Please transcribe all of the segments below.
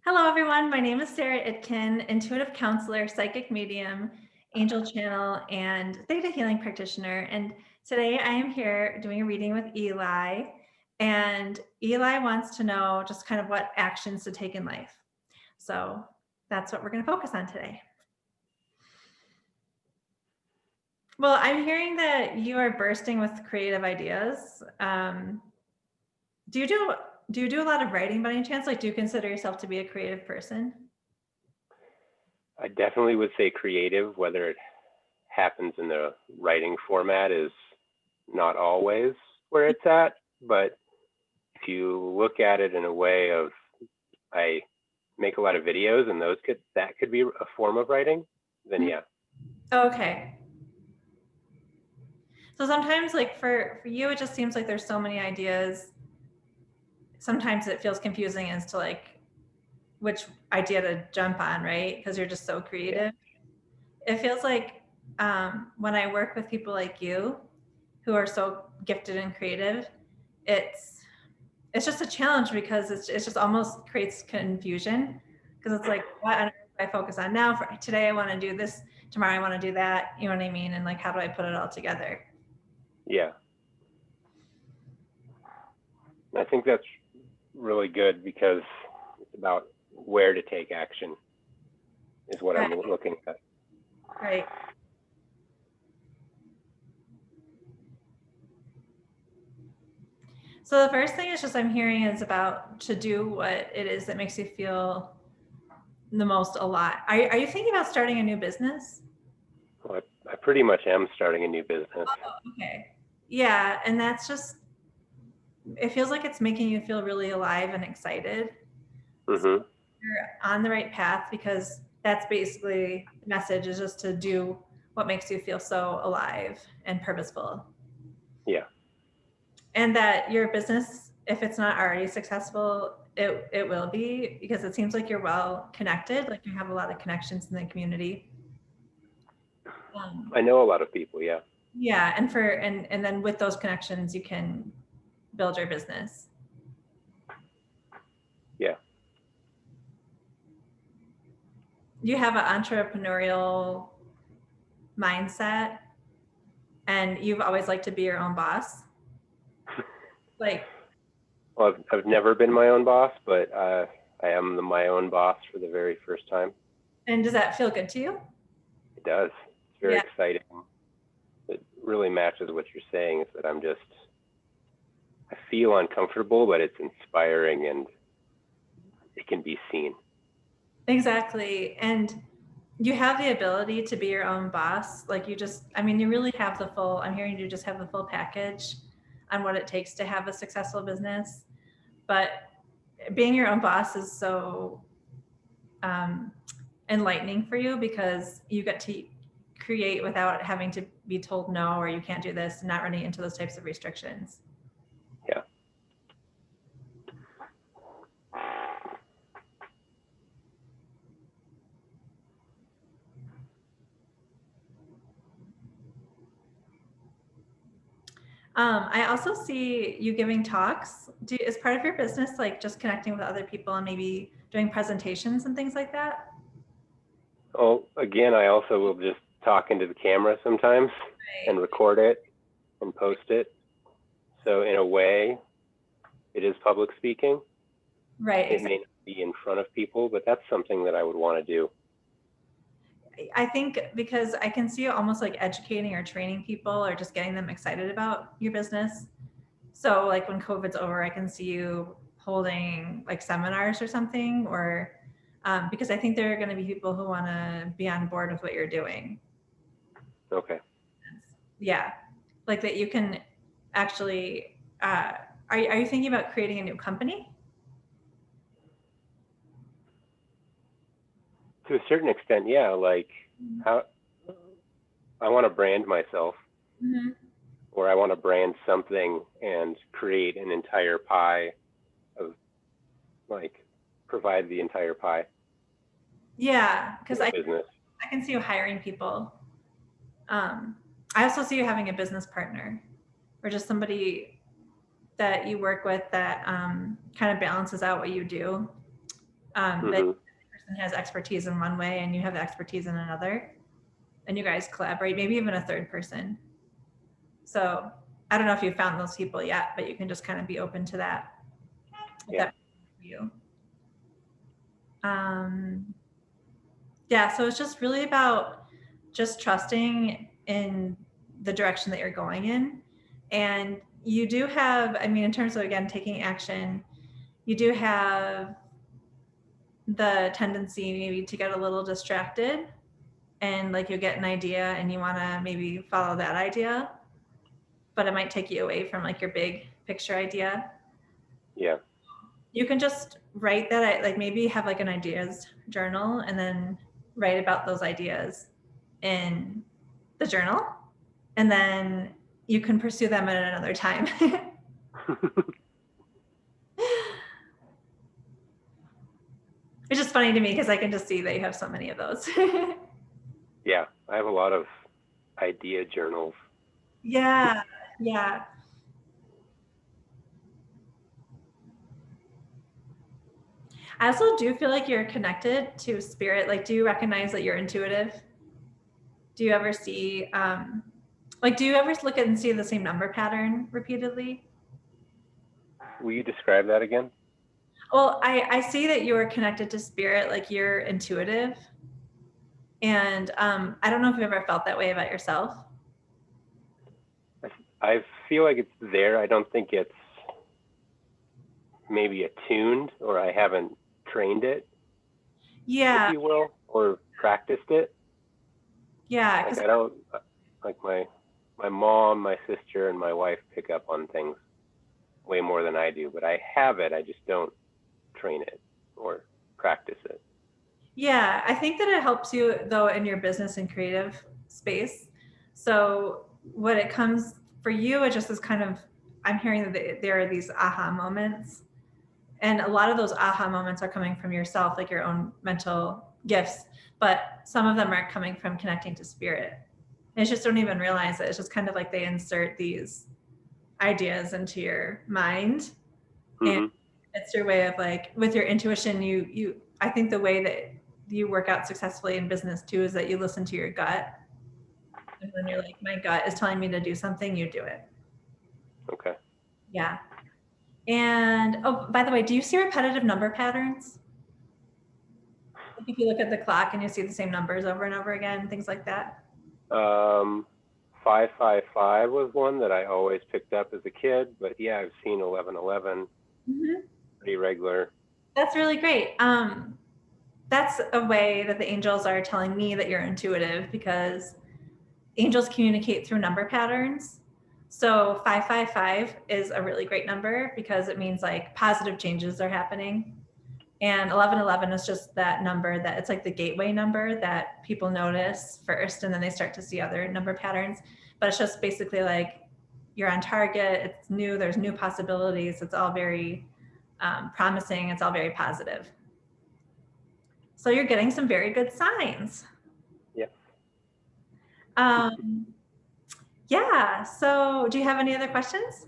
Hello, everyone. My name is Sarah Itkin, intuitive counselor, psychic medium, angel channel, and theta healing practitioner. And today I am here doing a reading with Eli. And Eli wants to know just kind of what actions to take in life. So that's what we're going to focus on today. Well, I'm hearing that you are bursting with creative ideas. Do you do a lot of writing by any chance? Like, do you consider yourself to be a creative person? I definitely would say creative. Whether it happens in the writing format is not always where it's at, but if you look at it in a way of I make a lot of videos and that could be a form of writing, then yeah. Okay. So sometimes, like for you, it just seems like there's so many ideas. Sometimes it feels confusing as to like which idea to jump on, right? Because you're just so Yeah. creative. It feels like when I work with people like you, who are so gifted and creative, it's it's just a challenge because it's just almost creates confusion because it's like what do I focus on now? For today, I want to do this. Tomorrow, I want to do that. You know what I mean? And like, how do I put it all together? Yeah. I think that's really good because it's about where to take action is what Right. I'm looking at. Right. So the first thing is just I'm hearing is about to do what it is that makes you feel the most alive. Are you thinking about starting a new business? Well, I pretty much am starting a new business. Okay. Yeah, and that's just it feels like it's making you feel really alive and excited. So Mm-hmm. you're on the right path because that's basically the message is just to do what makes you feel so alive and purposeful. Yeah. And that your business, if it's not already successful, it will be because it seems like you're well connected, like you have a lot of connections in the community. Um, I know a lot of people. Yeah. yeah, and then with those connections, you can build your business. Yeah. You have an entrepreneurial mindset, and you've always liked to be your own boss. Like, Well, I've never been my own boss, but I am my own boss for the very first time. and does that feel good to you? It does. It's very Yeah, exciting. It really matches what you're saying is that I feel uncomfortable, but it's inspiring and it can be seen. exactly. And you have the ability to be your own boss. Like you just, I mean, you really have the full, I'm hearing you just have the full package on what it takes to have a successful business. But being your own boss is so um, enlightening for you because you get to create without having to be told no or you can't do this, not running into those types of restrictions. Yeah. I also see you giving talks. Is part of your business like just connecting with other people and maybe doing presentations and things like that? Oh, again, I also will just talk into the camera sometimes and record it and post it. So in a way, it is public speaking. Right, It exactly. may not be in front of people, but that's something that I would want to do. I think because I can see you almost like educating or training people or just getting them excited about your business. So like when COVID's over, I can see you holding like seminars or something, or because I think there are going to be people who want to be on board with what you're doing. Okay. Yeah, like that you can actually. Are you thinking about creating a new company? To a certain extent, yeah. Like how I want to brand myself Mm-hmm. or I want to brand something and create an entire pie of like provide the entire pie Yeah, in because a business. I can see you hiring people. Um, I also see you having a business partner or just somebody that you work with that kind of balances out what you do. But Hmm. person has expertise in one way and you have expertise in another, and you guys collaborate, maybe even a third person. So I don't know if you've found those people yet, but you can just kind of be open to that. If Yeah. that for you. Um, yeah, so it's just really about just trusting in the direction that you're going in. And you do have, I mean, in terms of, again, taking action, you do have the tendency maybe to get a little distracted, and like you get an idea and you want to maybe follow that idea, but it might take you away from like your big picture idea. Yeah. You can just write that, like maybe have like an ideas journal and then write about those ideas in the journal, and then you can pursue them at another time. It's just funny to me because I can just see that you have so many of those. Yeah. I have a lot of idea journals. Yeah, yeah. I also do feel like you're connected to spirit. Like, do you recognize that you're intuitive? Do you ever see, like, do you ever look at and see the same number pattern repeatedly? Will you describe that again? Well, I see that you're connected to spirit, like you're intuitive. And I don't know if you've ever felt that way about yourself. I feel like it's there. I don't think it's maybe attuned, or I haven't trained it, if Yeah, you will, or practiced it. yeah, Like because I don't like my mom, my sister, and my wife pick up on things way more than I do, but I have it. I just don't train it or practice it. yeah, I think that it helps you though in your business and creative space. So what it comes for you, it just is kind of, I'm hearing that there are these aha moments. And a lot of those aha moments are coming from yourself, like your own mental gifts, but some of them are coming from connecting to spirit. And you just don't even realize it. It's just kind of like they insert these ideas into your mind. And Hmm. it's your way of like, with your intuition, I think the way that you work out successfully in business too is that you listen to your gut. And when you're like, my gut is telling me to do something, you do it. Okay. Yeah. And oh, by the way, do you see repetitive number patterns? Like if you look at the clock and you see the same numbers over and over again, things like that. 555 was one that I always picked up as a kid, but yeah, I've seen 1111 Mm-hmm. pretty regular. That's really great. That's a way that the angels are telling me that you're intuitive, because angels communicate through number patterns. So 555 is a really great number because it means like positive changes are happening. And 1111 is just that number that it's like the gateway number that people notice first, and then they start to see other number patterns. But it's just basically like you're on target, it's new, there's new possibilities, it's all very promising, it's all very positive. So you're getting some very good signs. Yeah. Um, yeah. So do you have any other questions?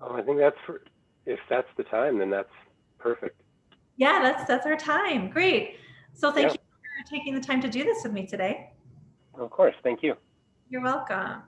I think if that's the time, then that's perfect. Yeah, that's our time. Great. So thank Yeah, you for taking the time to do this with me today. of course. Thank you. You're welcome.